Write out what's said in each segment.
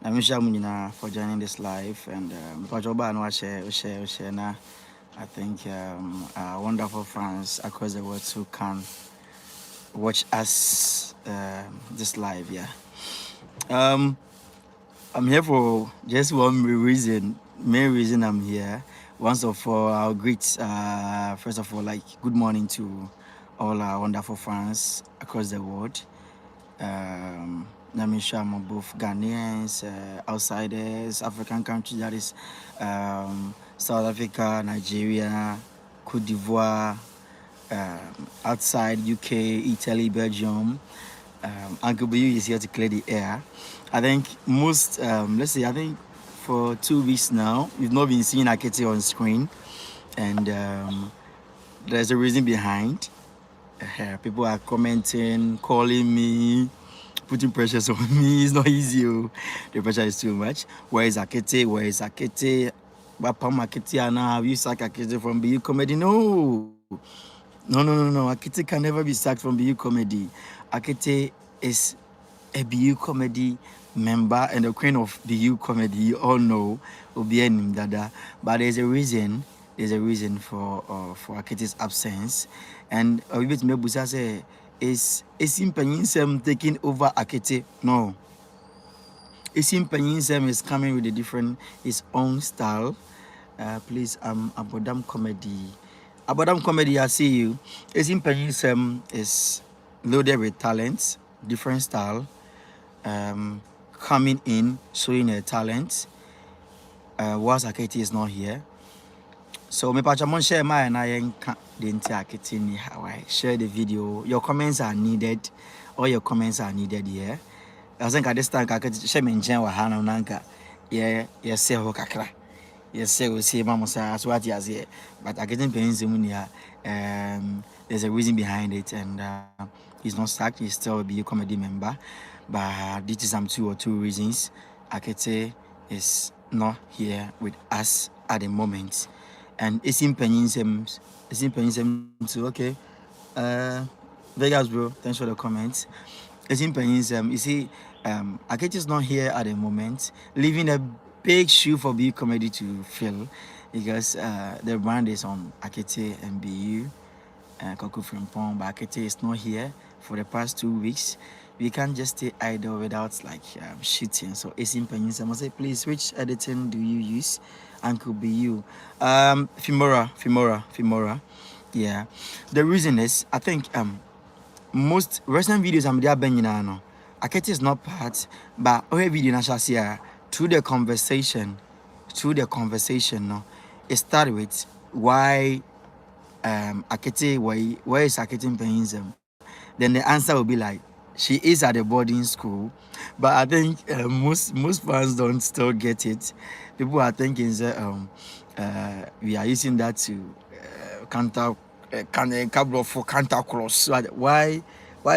I'm Munina for joining this live and I think wonderful fans across the world who can watch us this live. Yeah. I'm here for just one reason. Main reason I'm here. Once of all, I'll greet first of all, like, good morning to all our wonderful fans across the world. Let me share both Ghanaians, outsiders, African countries, that is South Africa, Nigeria, Cote d'Ivoire, outside UK, Italy, Belgium. Uncle Beyou is here to clear the air. I think most, let's say, I think for 2 weeks now, we've not been seeing Akete on screen, and there's a reason behind. People are commenting, calling me, putting pressures on me. It's not easy. The pressure is too much. Where is Akete? Where is Akete? Bapam Akete now. Have you sacked Akete from Beyou Comedy? No. Akete can never be sacked from Beyou Comedy. Akete is a Beyou Comedy member and the queen of Beyou Comedy. You all know Obianim Dada. But there's a reason. There's a reason for Akete's absence. And we bet Mebusa say is Mp3nins3m's taking over Akete? No. Mp3nins3m is coming with a different, his own style. Please, Abodam Comedy. Abodam Comedy, I see you. Mp3nins3m is loaded with talents, different style, coming in, showing her talent. Whilst Akete is not here. So me pachamon share my and I didn't Akete ni Hawaii. Share the video. Your comments are needed. All your comments are needed here. I think at this time Akete share me wa hana nanka. Yeah, say ho kakra. Yes, say we see mama say as what he here. But Akete Mp3nins3m there's a reason behind it, and he's not sacked, he's still a Beyou Comedy member. But this is some 2 or 2 reasons. Akete is not here with us at the moment. And it's Mp3nins3m's. It's Mp3nins3m's too. Okay. Vegas bro, thanks for the comments. It's Mp3nins3m. You see, Akete is not here at the moment, leaving a big shoe for Beyou Comedy to fill, because the brand is on Akete and Beyou, Koku Frimpong, but Akete is not here for the past 2 weeks. We can't just stay idle without like shooting. So it's Mp3nins3m. I say, please, which editing do you use? Uncle Beyou. Filmora. Yeah. The reason is, I think most recent videos I'm there no. Akete is not part, but all video na through the conversation, no, it started with why Akete, why is Akete Mp3nins3m? Then the answer will be like, she is at a boarding school. But I think most fans don't still get it. People are thinking that we are using that to counter for counter cross. So why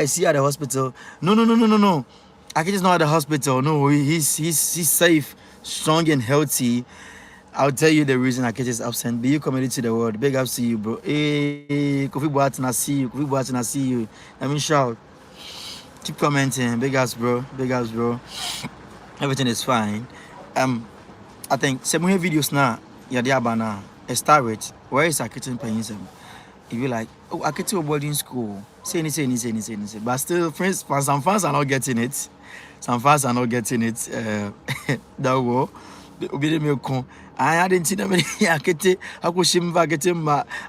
is he at the hospital? No. Akete is not at the hospital. No, he's safe, strong and healthy. I'll tell you the reason Akete is absent. Beyou Comedy to the world. Big ups to you, bro. Hey, Kofi Boateng, I see you. Kofi Boateng, I see you. Let me shout. Keep commenting. Big ups, bro. Everything is fine. I think some more videos now. Now. Start with, where is Akete Mp3nins3m? You be like, oh, Akete boarding school. Say. But still, friends, some fans are not getting it. That war. I didn't see them Akete.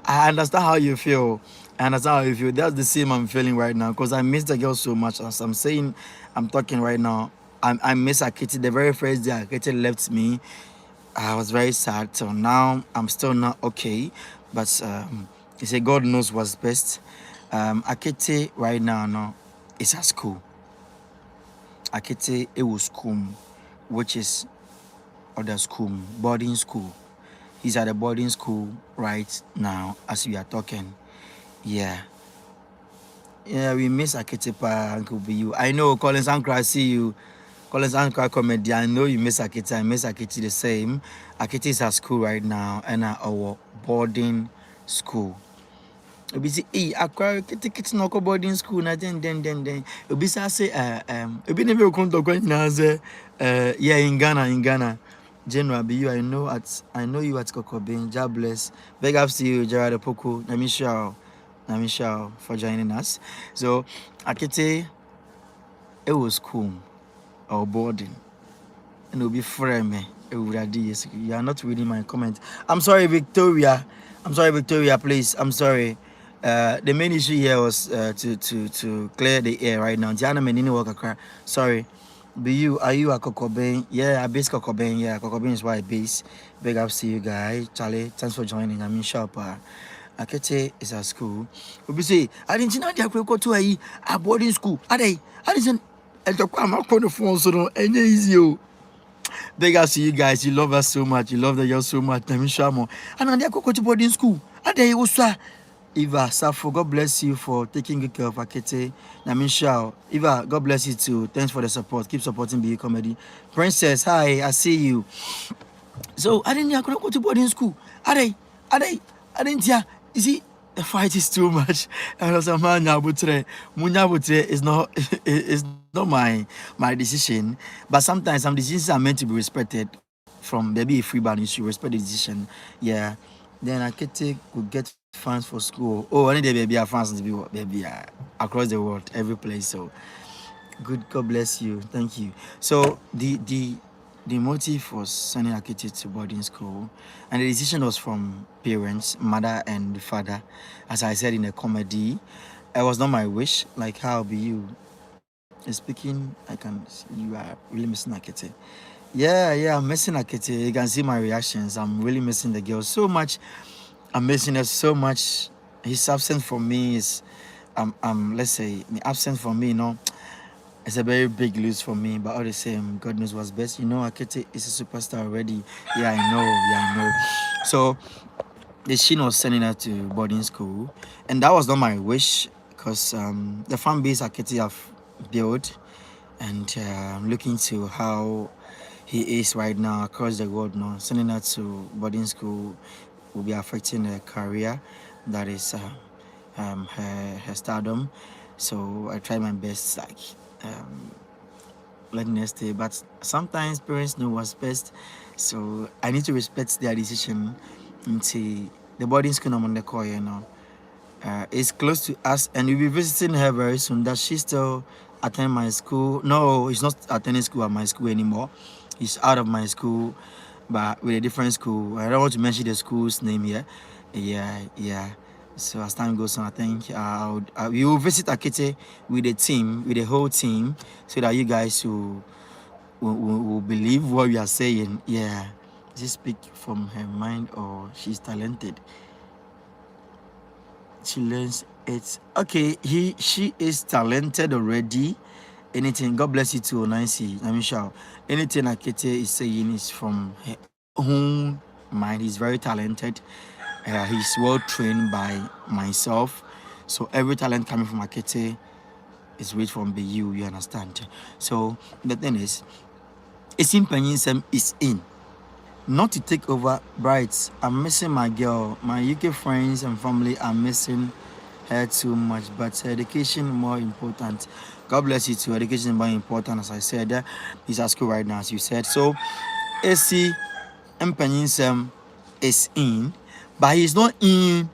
I understand how you feel. That's the same I'm feeling right now, because I miss the girl so much. As I'm saying, I'm talking right now. I miss Akete. The very first day Akete left me, I was very sad. So now I'm still not okay. But you say God knows what's best. Akete right now, no, is at school. Akete it was school, which is other school, boarding school. He's at a boarding school right now as we are talking. Yeah, we miss Akete pa, Uncle Beyou. I know, Collins Ankra, I see you. Collins Ankra Comedy, I know you miss Akete. I miss Akete the same. Akete is at school right now and at our boarding school. Obi say, "Hey, akwa kiti no go boarding school na then." Obi say, obi never come to go na say, yeah, in Ghana. General Beyou, I know you at Kokobin. God bless. Big ups to you, Gerard Opoku. Namisha for joining us. So, Akete, it was cool. Our boarding. And it'll be frame. You are not reading my comment. I'm sorry, Victoria. Please. I'm sorry. The main issue here was to clear the air right now. Diana Menini Walker. Sorry. Are you a Kokobin? Yeah, I base Kokobin. Yeah, Kokobin is why I base. Big ups to you guys. Charlie, thanks for joining. I'm in shop. Akete is at school. We say, I didn't know they go to a boarding school. I didn't. And the I'm not going to phone so any easy. Big ups to you guys. You love us so much. You love the girl so much. And I go to boarding school. Ade also. Eva Safo, God bless you for taking good care of Akete. Namisha, Eva, God bless you too. Thanks for the support. Keep supporting Beyou Comedy. Princess, hi, I see you. So I didn't go to boarding school. I didn't hear. You see, the fight is too much. And as a man, Munyabutre is not is not my decision. But sometimes some decisions are meant to be respected. From maybe a free band, you should respect the decision. Yeah. Then Akete could get fans for school. Oh, I need the baby fans to be baby across the world, every place. So good, God bless you. Thank you. So the motive was sending Akete to boarding school, and the decision was from parents, mother and father. As I said in the comedy, it was not my wish. Like how Beyou is speaking, you are really missing Akete. Yeah, I'm missing Akete. You can see my reactions. I'm really missing the girl so much. I'm missing her so much. His absence from me is, let's say, the absence from me, it's a very big lose for me. But all the same, God knows what's best. Akete is a superstar already. Yeah, I know. So the Shin was sending her to boarding school, and that was not my wish because the fan base Akete have built, and looking to how he is right now across the world now, sending her to boarding school will be affecting her career, that is her stardom. So I try my best, like letting her stay. But sometimes parents know what's best, so I need to respect their decision. Until the boarding school I'm on the call, is close to us, and we'll be visiting her very soon. That she still attend my school? No, he's not attending school at my school anymore. He's out of my school, but with a different school. I don't want to mention the school's name here. Yeah. So as time goes on, I think we will visit Akete with the whole team, so that you guys will believe what we are saying. Yeah, she speak from her mind, or she's talented. She learns it. Okay, she is talented already. Anything, God bless you too, Nancy. Namisha. Anything Akete is saying is from her own mind. He's very talented. He's well trained by myself. So every talent coming from Akete is reached from Beyou, you understand? So the thing is, Mp3nins3m's is in. Not to take over Brights. I'm missing my girl. My UK friends and family are missing her too much, but education more important. God bless you too. Education is more important, as I said. He's at school right now, as you said. So AC Mp3nins3m is in, but he's not in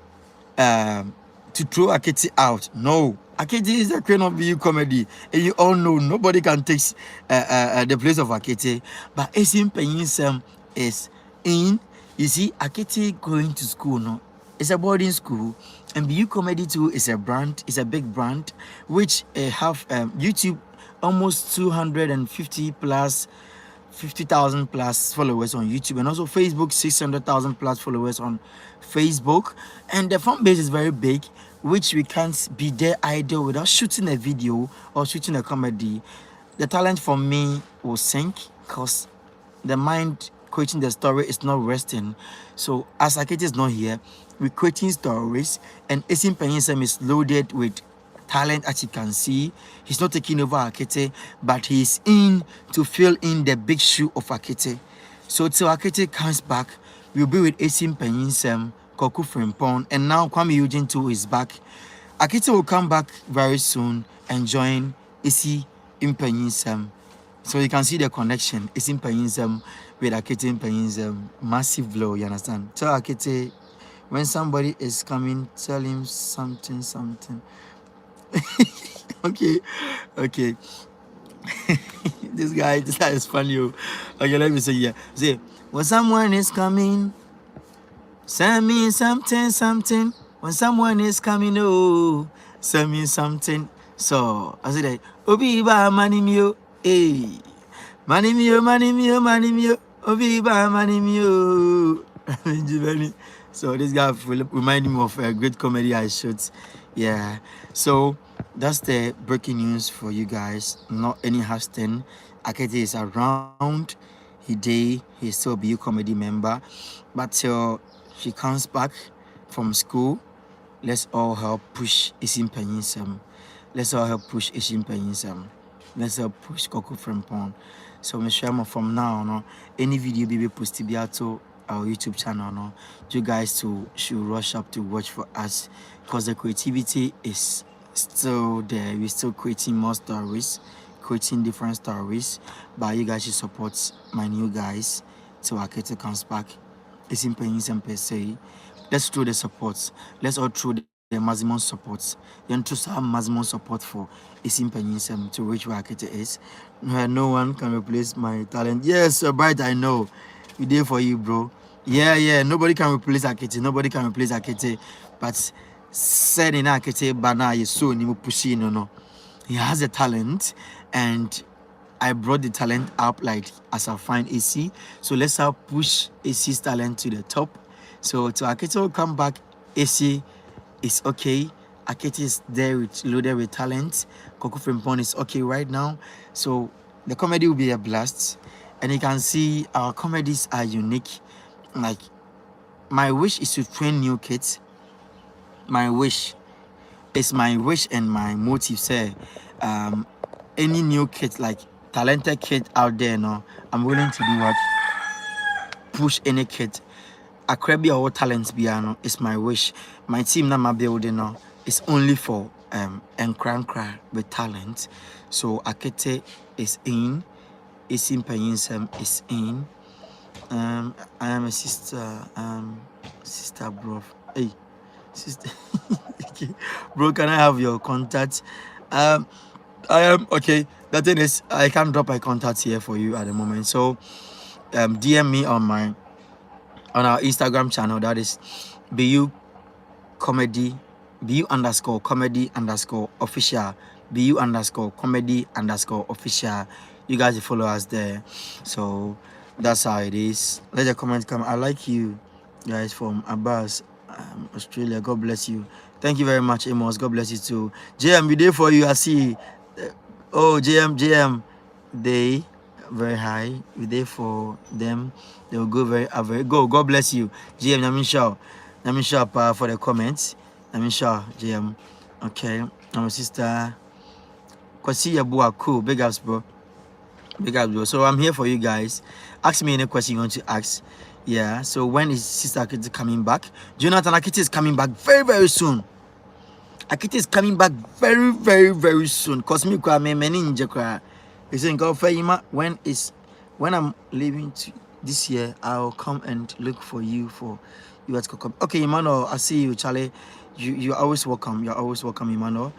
to throw Akete out. No. Akete is the queen of Beyou Comedy, and you all know nobody can take the place of Akete. But AC Mp3nins3m is in. You see, Akete going to school, no? It's a boarding school, and Beyou Comedy too is a brand. It's a big brand, which have YouTube almost 250 plus 50,000 plus followers on YouTube, and also Facebook 600,000 plus followers on Facebook, and the fan base is very big, which we can't be there idle without shooting a video or shooting a comedy. The talent for me will sink because the mind creating the story is not resting. So as Akete is not here, we're creating stories, and AC Mp3nins3m is loaded with talent. As you can see, he's not taking over Akete, but he's in to fill in the big shoe of Akete. So till Akete comes back, we'll be with AC Mp3nins3m Koku Frimpong, and now Kwame Eugene too is back. Akete will come back very soon and join Isi Mp3nins3m. So you can see the connection. Isi Mp3nins3m with Akete Mp3nins3m. Massive blow, you understand? Tell Akete, when somebody is coming, tell him something. Okay. This guy is funny. Okay, let me say, yeah. Say, when someone is coming, send me something. When someone is coming, oh, send me something. So I said, Obiba manimio, hey, manimio, Obiba manimio. So this guy reminded me of a great comedy I shot. Yeah. So that's the breaking news for you guys. Not any hasting. Akete is around. He's still a Beyou comedy member, but till she comes back from school, let's all help push Isi Mp3nins3m. Let's all help push Isi Mp3nins3m. Let's help push Koku Frimpong. So I'm sure from now on, any video be posted to our YouTube channel, no, you guys should rush up to watch for us, because the creativity is still there. We're still creating more stories, creating different stories, but you guys should support my new guys till Akete comes back. It's in Mp3nins3m per se. Let's throw the supports. Let's all throw the maximum supports. Then to have maximum support for Isi Mp3nins3m to reach where Akete is. No one can replace my talent. Yes, Bright, I know. We there for you, bro. Yeah. Nobody can replace Akete. But said in Akete, Bana is so pushing, no. He has a talent, and I brought the talent up like as I find AC. So let's help push AC's talent to the top. So to Akete will come back. AC is okay. Akete is there loaded with talent. Koku Frimpong is okay right now. So the comedy will be a blast. And you can see our comedies are unique. Like, my wish is to train new kids. My wish and my motive say, any new kid, like talented kid out there, no, I'm willing to do what? Push any kid. Akrebi or talents piano is my wish. My team na my building no is only for Nkra with talent. So Akete is in. Isi Mp3nins3m is in. I am a sister bro. Hey, sister. Okay. Bro, can I have your contact? I am okay. The thing is, I can't drop my contact here for you at the moment. So DM me on our Instagram channel. That is beyoucomedy, beyou_comedy_official, beyou_comedy_official. You guys follow us there. So that's how it is. Let the comments come. I like you guys from Abbas, Australia. God bless you. Thank you very much, Amos. God bless you too. JM, we there for you. I see. Oh, JM, they very high. We there for them. They will go very go. God bless you, JM. Let me show for the comments. Let me show JM. Okay, I'm a sister. Kwasi Yabua, cool. Big ups, bro. So I'm here for you guys. Ask me any question you want to ask. Yeah. So when is Sister Akete coming back? Jonathan, Akete is coming back very, very soon. Akete is coming back very, very, very soon. Cause me many ninja. He saying when I'm leaving this year, I'll come and look for you at Kokom. Okay, Emmanuel, I see you, Charlie. You're always welcome. You're always welcome, Emmanuel.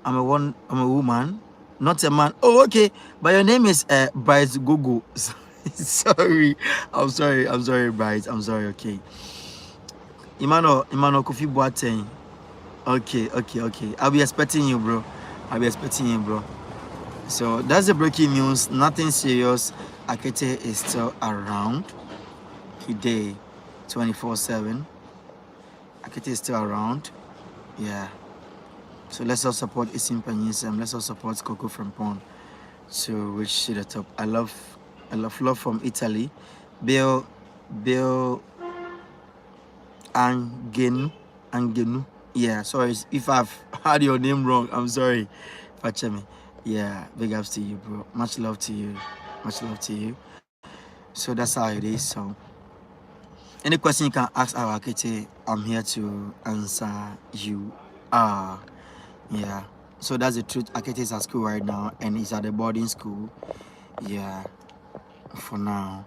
I'm a woman. Not a man. Oh, okay. But your name is Bryce Gogo. Sorry. I'm sorry, Bryce. I'm sorry. Okay. Emmanuel Kofi Boateng. Okay. I'll be expecting you, bro. So that's the breaking news. Nothing serious. Akete is still around today, 24/7. Akete is still around. Yeah. So let's all support Isi Mp3nins3m. Let's all support Koku Frimpong to reach to the top. I love love from Italy. Beyou Angenu. Yeah, sorry if I've had your name wrong. I'm sorry. Fache me. Yeah, big ups to you, bro. Much love to you. So that's how it is. So Any question you can ask our Akete, I'm here to answer you. Yeah. So that's the truth. Akete is at school right now and he's at a boarding school. Yeah. For now.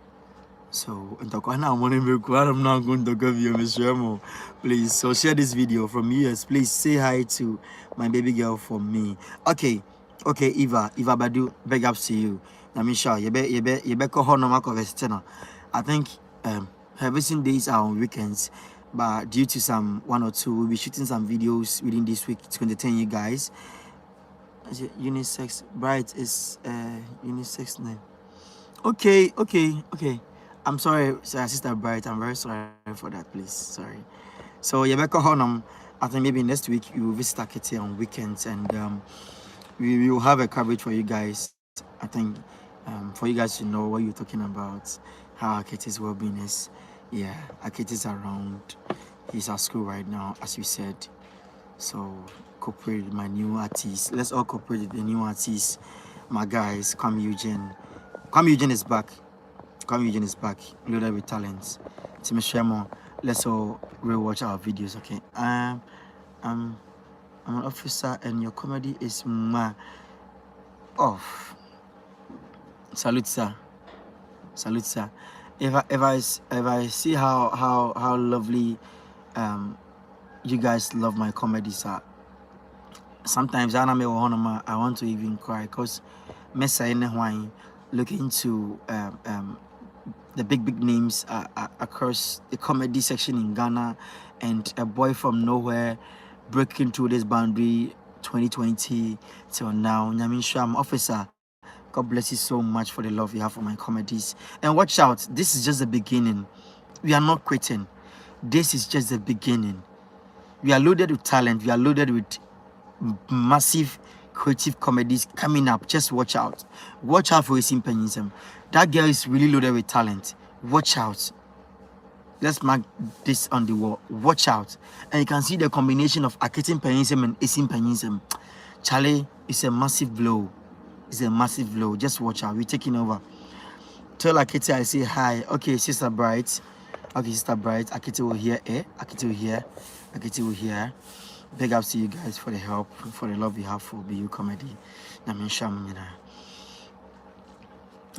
So I'm not going to give you Mr. Please. So share this video from US. Please say hi to my baby girl for me. Okay. Okay, Eva Badu, big ups to you. Namisha, you be call her I think her visiting days are on weekends, but due to some one or two, we'll be shooting some videos within this week to entertain you guys. Unisex Bright is unisex name. Okay. I'm sorry, Sister Bright. I'm very sorry for that, please. Sorry. So Rebecca Honam, I think maybe next week you will visit Akete on weekends, and we will have a coverage for you guys. I think for you guys to know what you're talking about, how Akete's well-being is. Yeah, Akete's around. He's at school right now, as you said. So cooperate with my new artist. Let's all cooperate with the new artist. My guys, Kwame Eugene. Kwame Eugene is back. Kwame Eugene is back. Loaded with talents. Timmy Shemo. Let's all rewatch our videos, okay? I'm an officer and your comedy is my off. Salute, sir. Salute, sir. If I see how lovely you guys love my comedy, sir. Sometimes I want to even cry because looking to the big names across the comedy section in Ghana, and a boy from nowhere breaking through this boundary 2020 till now. Nyamin Sham, officer, God bless you so much for the love you have for my comedies. And watch out, this is just the beginning. We are not quitting. This is just the beginning. We are loaded with talent. We are loaded with massive creative comedies coming up. Just watch out. Watch out for Mp3nins3m's. That girl is really loaded with talent. Watch out. Let's mark this on the wall. Watch out. And you can see the combination of Akete Mp3nins3m and Mp3nins3m. Charlie, it's a massive blow. It's a massive blow. Just watch out. We're taking over. Tell Akete I say hi. Okay, Sister Bright. Okay, Sister Bright. Akete will hear. Akete will hear. Akete will hear. Big ups to you guys for the help, for the love you have for Beyou comedy. Then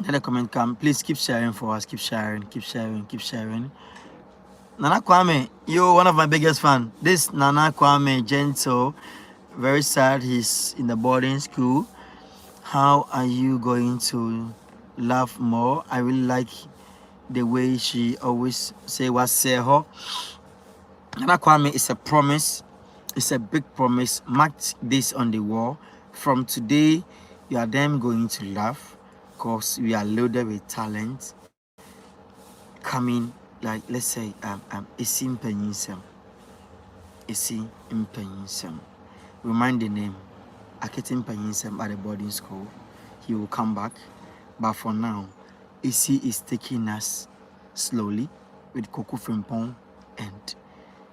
the comment come. Please keep sharing for us. Keep sharing. Nana Kwame, you're one of my biggest fans. This Nana Kwame, gentle, very sad. He's in the boarding school. How are you going to laugh more? I really like the way she always say what say her. Nana Kwame is a promise. It's a big promise. Mark this on the wall. From today, you are then going to laugh because we are loaded with talent coming. Like, let's say, Mp3nins3m. Remind the name. Akete Mp3nins3m at the boarding school. He will come back. But for now, Isi is taking us slowly with Coco Frimpong and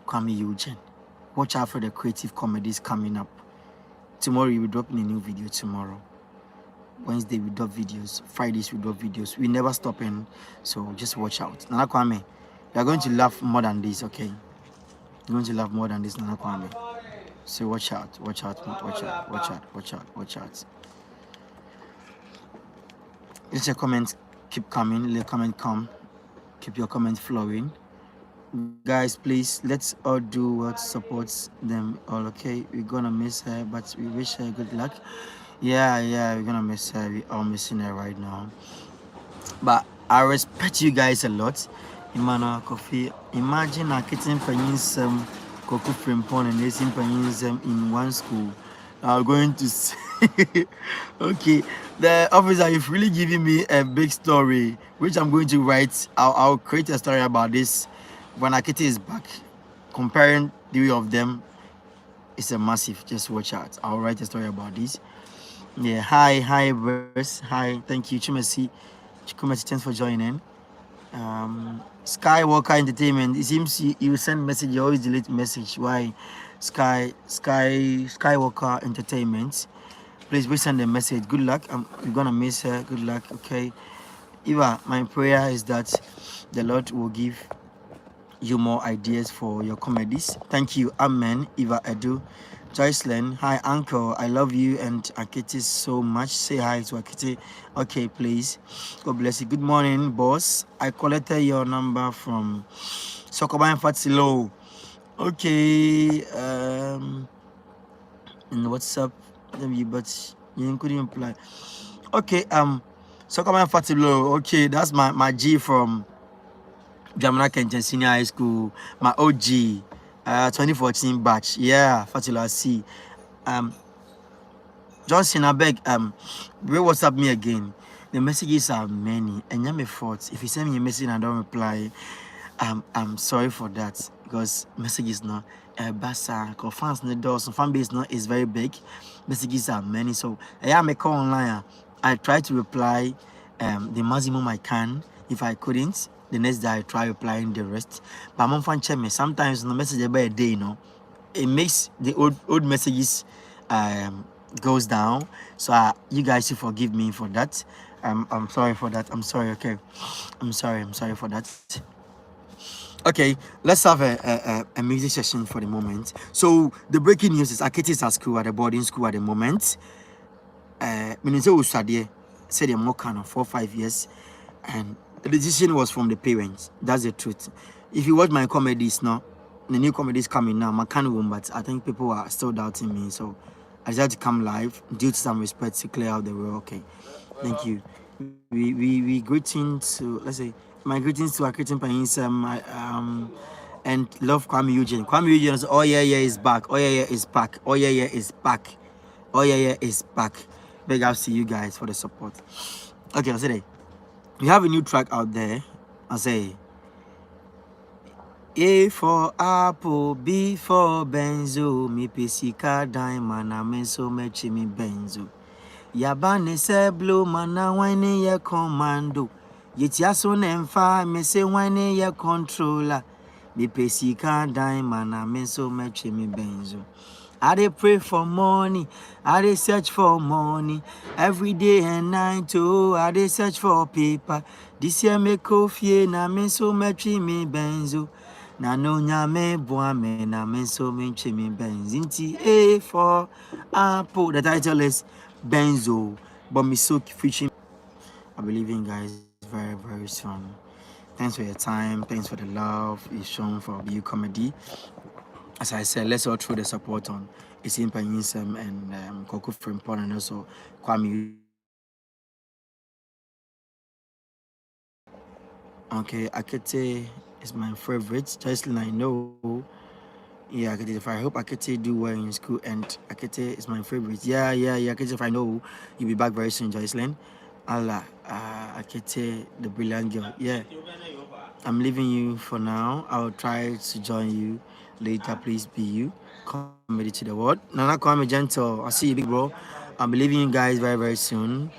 Kwame Eugene. Watch out for the creative comedies coming up. Tomorrow we will drop in a new video tomorrow. Wednesday we drop videos. Fridays we drop videos. We never stop in, so just watch out. Nana Kwame, you are going to laugh more than this, okay? You're going to laugh more than this, Nana Kwame. So watch out. Let your comments keep coming. Let your comment come. Keep your comments flowing. Guys, please, let's all do what supports them all, okay? We're gonna miss her, but we wish her good luck. Yeah, we're gonna miss her. We're all missing her right now. But I respect you guys a lot. Imana Kofi, imagine Akete Mp3nins3m, Coco Frimpong, and Mp3nins3m in one school. I'm going to say, okay, the officer, you've really given me a big story, which I'm going to write. I'll create a story about this. When Akete is back, comparing the way of them, it's a massive. Just watch out. I'll write a story about this. Yeah. Hi, Bruce. Hi. Thank you, Chumasi. Thanks for joining. Skywalker Entertainment. It seems you send message. You always delete message. Why? Skywalker Entertainment. Please resend the message. Good luck. We're gonna miss her. Good luck. Okay. Eva, my prayer is that the Lord will give you more ideas for your comedies. Thank you, Amen, Eva Edu, Joycelyn. Hi, Uncle. I love you and Akete so much. Say hi to Akete. Okay, please. God bless you. Good morning, boss. I collected your number from Sokoban Fatsilo. Okay. In WhatsApp, but you couldn't reply. Okay. Sokoban Fatsilo. Okay, that's my G from Jamaica Kenton Senior High School, my OG, 2014 batch. Yeah, Fatila C. Johnson, I beg, will WhatsApp me again. The messages are many, and I'm a fault. If you send me a message and I don't reply, I'm sorry for that because messages not basa. Cause fans the door, so fan base not is very big. Messages are many, so I make call online. I try to reply the maximum I can. If I couldn't, the next day I try replying the rest. But I'm fan check me. Sometimes no message by a day, you know, it makes the old messages goes down. So you guys should forgive me for that. I'm sorry for that. I'm sorry. Okay, I'm sorry for that. Okay, let's have a music session for the moment. So the breaking news is Akete is at school, at the boarding school at the moment. Minister Usade said they're more kind of 4 or 5 years, and the decision was from the parents. That's the truth. If you watch my comedies now, the new comedies coming now, my kind of but I think people are still doubting me, so I decided to come live due to some respect to clear out the way. Okay, thank you. We greetings to, let's say, my greetings to Akete beyoucomedy, and love Kwame Eugene. Kwame Eugene is, oh yeah is back. Oh yeah is back. Oh yeah is back. Oh yeah is back. Big ups to you guys for the support. Okay, I'll say that. We have a new track out there. I'll say A for apple, B for benzo, mi pesika diamond, amenso mechi mi benzo. Yabane se blue mana wine ye commando. Yetiaso nemfa me se wine ye controller. Mi pesika diamond, amenso mechi mi benzo. I dey pray for money, I dey search for money. Every day and night too, I dey search for paper. This year me coffee na me so mechi mi benzo. Na no nyame boame na me so mechi mi benzinti. A for apple. The title is Benzo, but me so featuring. I believe in guys very, very soon. Thanks for your time. Thanks for the love you've shown for Beyou Comedy. As I said, let's all throw the support on Mp3nins3m's and Beyou and also Kwame. Okay, Akete is my favorite. Joycelyn, I know. Yeah, Akete, if I hope Akete do well in school, and Akete is my favorite. Yeah, Akete, if I know you'll be back very soon, Joycelyn. Allah, Akete, the brilliant girl. Yeah, I'm leaving you for now. I'll try to join you later. Please be you. Comedy to the world. Nana Kwame Gentle. I'll see you, big bro. I'll be leaving you guys very, very soon.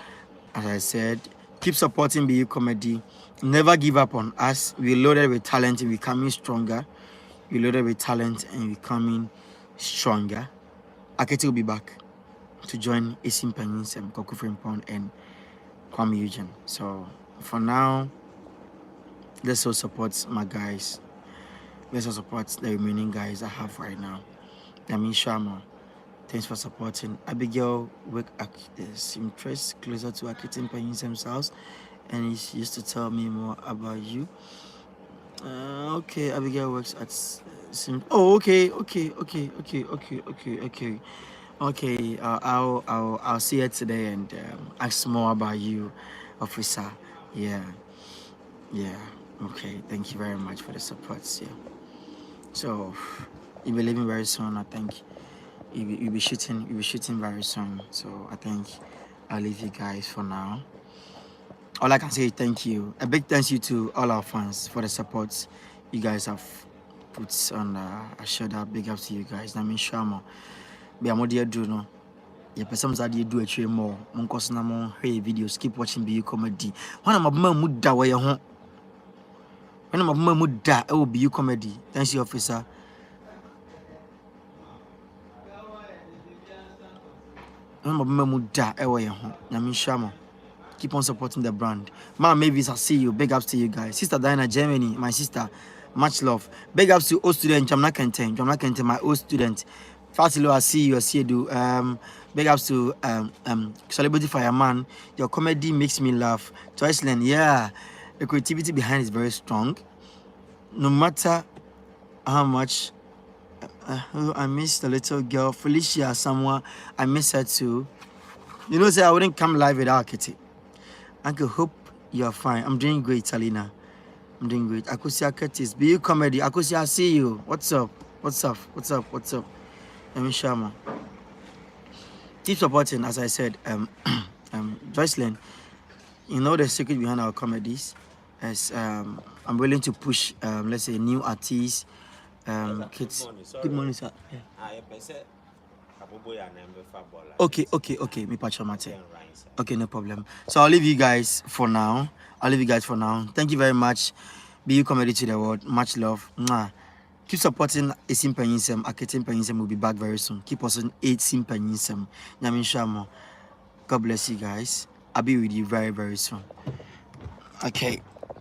As I said, keep supporting Beyou Comedy. Never give up on us. We're loaded with talent and becoming stronger. We're loaded with talent and becoming stronger. Akete will be back to join Mp3nins3m's and Kwame Eugene. So for now, let's all support my guys. Let's all support the remaining guys I have right now. Namin Sharma, thanks for supporting. Abigail work at the Simtress closer to Akete Mp3nins3m's house, and he used to tell me more about you. Okay, Abigail works at Sim. Oh, okay. I'll see her today and ask more about you, officer. Yeah. Okay, thank you very much for the support. Yeah. So you'll be leaving very soon. I think you'll be shooting very soon. So I think I'll leave you guys for now. All I can say is thank you. A big thank you to all our fans for the support you guys have put on a shoulder. Big up to you guys. I mean, Shama, be a more dear do no. Yeah, but sometimes you do a tray more. Monkos na mo hey videos. Keep watching Beyou Comedy. When I'm a man da way home. When I'm a man da, it will Beyou Comedy. Thank you, officer. When I'm a man da, it way home. I mean, Shama. Keep on supporting the brand. Ma, maybe I see you. Big ups to you guys. Sister Diana, Germany, my sister. Much love. Big ups to old student Jamna Kente, my old student. Fasilo, I see you, do. Big ups to Celebrity Fireman. Your comedy makes me laugh. Joycelyn, yeah, the creativity behind is very strong. No matter how much I miss the little girl Felicia, someone I miss her too. You know, say I wouldn't come live without Akete. Uncle, hope you're fine. I'm doing great, Talina. I'm doing great. Akete Akete, Beyou comedy. Akete, I see you. What's up? What's up? What's up? What's up? Shama. Keep supporting, as I said. Joycelyn, you know the secret behind our comedies. As I'm willing to push, let's say, new artists. Kids. Good morning, sir. Yeah. Okay. Me Mate. Okay, no problem. So I'll leave you guys for now. Thank you very much. Beyou comedy to the world. Much love. Mwah. Keep supporting Mp3nins3m's. Akete Mp3nins3m's will be back very soon. Keep us on Mp3nins3m's. Nyamin Shamo. God bless you guys. I'll be with you very, very soon. Okay.